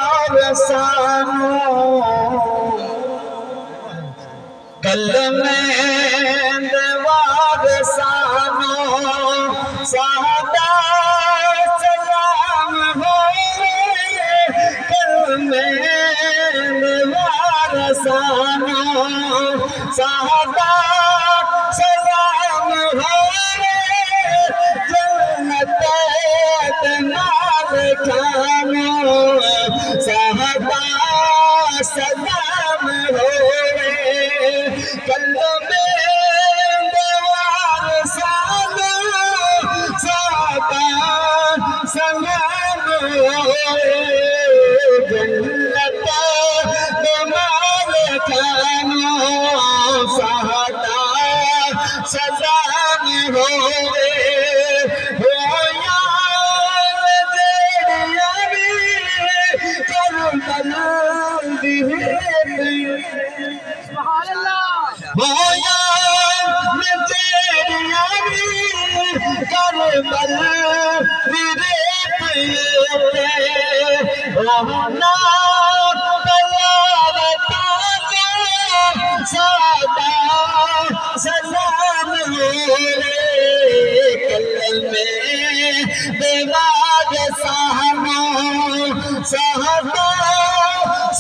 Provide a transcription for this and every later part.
वारसानो कल में वारसानो सादा सलाम हो कल में वारसानो सादा सलाम हो जन्नत मालिकानो सादा सलाम हो कल में वारसानो सादा सलाम हो जन्नत मालिकानो सादा सलाम हो करबल रहना सादा सलाम कल में बेवाद साहनो सादा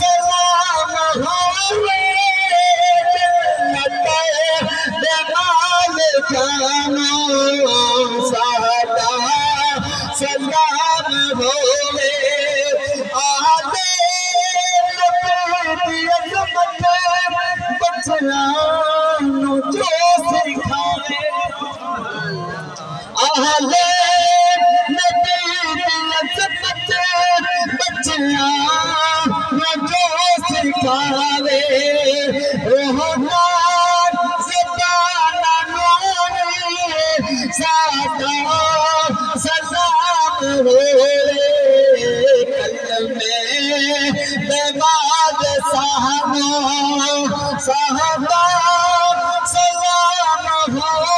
सलाम हो जन्नत मालिकानो सादा सलाम हो आदे बच्चों जो सिखाए आहले बच्चियां जो सिखावे रोहना सादा सलाम हो कल में बेवाद साहनो सादा सलाम हो